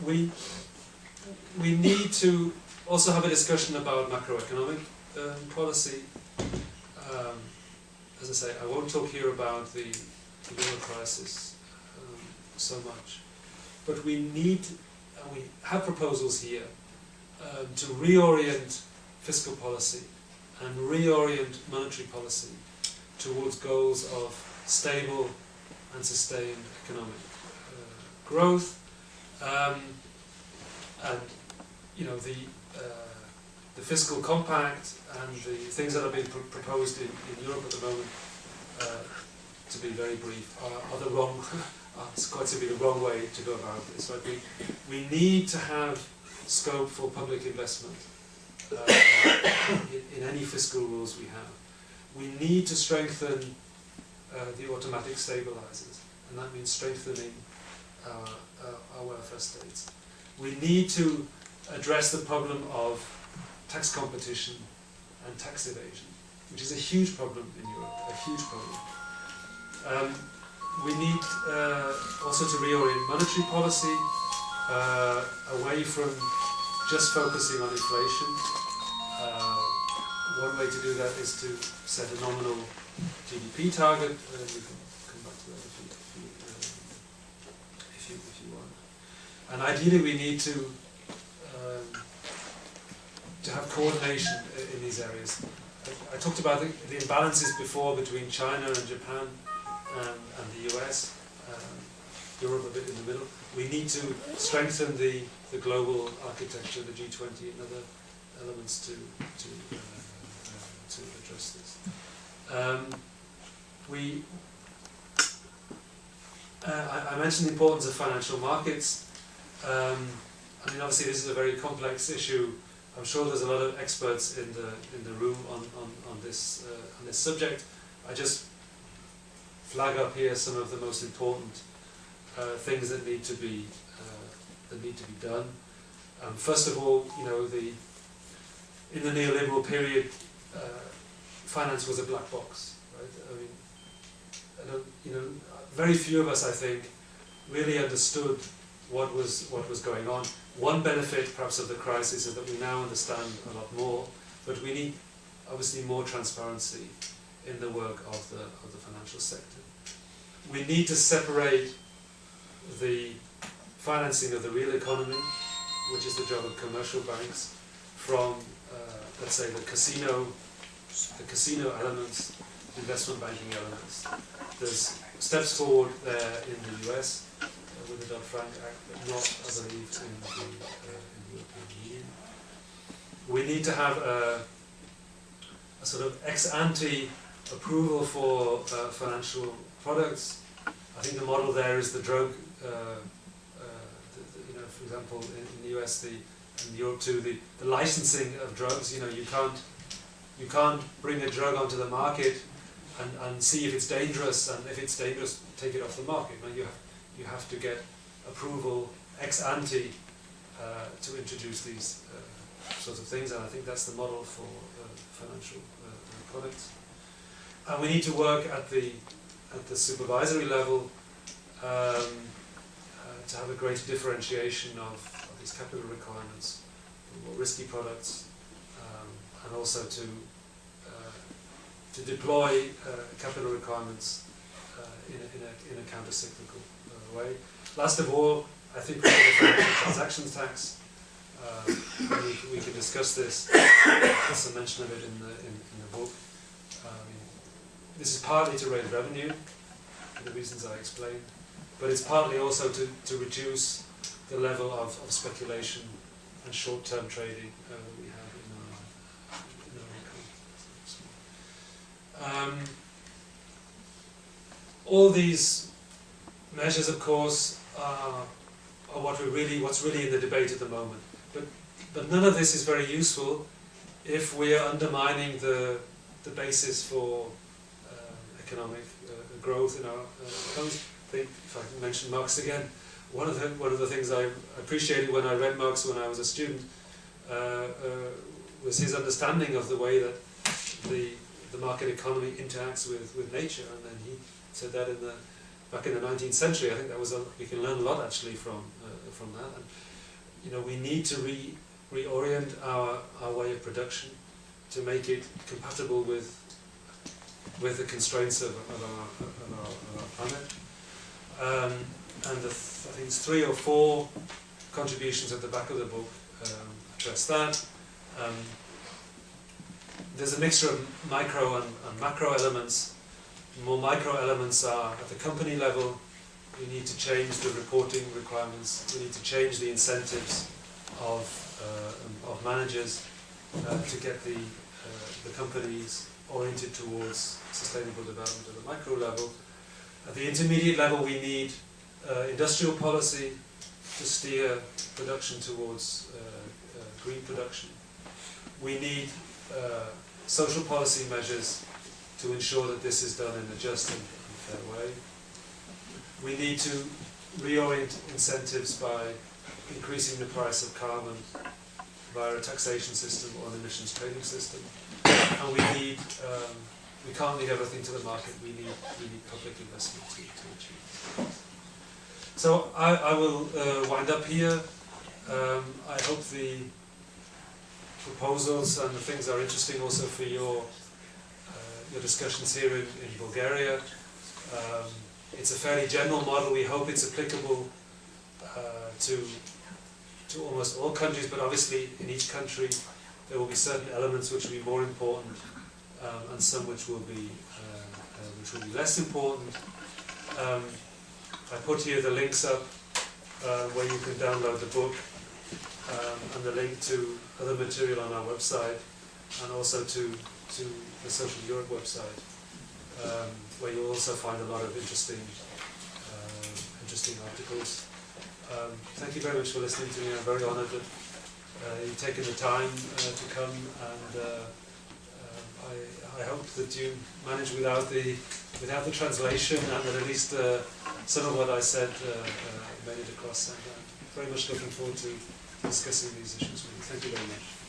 We need to also have a discussion about macroeconomic policy. As I say, I won't talk here about the euro crisis so much, but we need, and we have proposals here, to reorient fiscal policy and reorient monetary policy towards goals of stable and sustained economic growth, and the fiscal compact and the things that are being proposed in Europe at the moment, to be very brief, are the wrong, it's quite simply the wrong way to go about this. Right? We need to have scope for public investment in any fiscal rules we have. We need to strengthen the automatic stabilizers, and that means strengthening our welfare states. We need to address the problem of tax competition and tax evasion, which is a huge problem in Europe, a huge problem. We need also to reorient monetary policy away from just focusing on inflation. One way to do that is to set a nominal GDP target. We can come back to that if you want. And ideally, we need to have coordination in these areas. I talked about the imbalances before between China and Japan and the US, Europe a bit in the middle. We need to strengthen the global architecture, the G20 and other elements to address this. I mentioned the importance of financial markets. I mean, obviously, this is a very complex issue. I'm sure there's a lot of experts in the room on this subject. I just flag up here some of the most important things that need to be done. First of all, in the neoliberal period, finance was a black box, right? I mean, very few of us, I think, really understood what was going on. One benefit, perhaps, of the crisis is that we now understand a lot more, but we need, obviously, more transparency in the work of the financial sector. We need to separate the financing of the real economy, which is the job of commercial banks, from, let's say, the casino elements, investment banking elements. There's steps forward there in the US with the Dodd-Frank Act, but not, I believe, in the European Union. We need to have a sort of ex-ante approval for financial products. I think the model there is the drug, for example, in the US, in Europe too, the licensing of drugs. You can't bring a drug onto the market and see if it's dangerous, and if it's dangerous, take it off the market. You have to get approval ex ante to introduce these sorts of things, and I think that's the model for financial products. And we need to work at the supervisory level to have a greater differentiation of these capital requirements for more risky products, and also to deploy capital requirements in a counter-cyclical way. Last of all, I think we need a financial transactions tax. We can discuss this. There's some mention of it in the book. This is partly to raise revenue, for the reasons I explained, but it's partly also to reduce the level of speculation and short-term trading that we have in our economy. All these measures, of course, are what's really in the debate at the moment. But none of this is very useful if we are undermining the basis for economic growth in our economies. I think, if I can mention Marx again, one of the things I appreciated when I read Marx when I was a student was his understanding of the way that the market economy interacts with nature, and then he said that in back in the 19th century. I think that was we can learn a lot actually from that. And, you know, we need to reorient our way of production to make it compatible with the constraints of our planet. And I think it's 3 or 4 contributions at the back of the book address that. There's a mixture of micro and macro elements. More micro elements are at the company level. We need to change the reporting requirements. We need to change the incentives of managers to get the companies oriented towards sustainable development at the micro level. At the intermediate level, we need industrial policy to steer production towards green production. We need social policy measures to ensure that this is done in a just and fair way. We need to reorient incentives by increasing the price of carbon via a taxation system or an emissions trading system. And we can't leave everything to the market. We need public investment to achieve this. So I will wind up here. I hope the proposals and the things are interesting also for your discussions here in Bulgaria. It's a fairly general model. We hope it's applicable to almost all countries, but obviously in each country there will be certain elements which will be more important and some which will be less important. I put here the links up where you can download the book and the link to other material on our website, and also to the Social Europe website, where you'll also find a lot of interesting articles. Thank you very much for listening to me. I'm very honoured that you've taken the time to come, and I hope that you managed without the translation, and that at least some of what I said made it across. And I'm very much looking forward to discussing these issues with you. Thank you very much.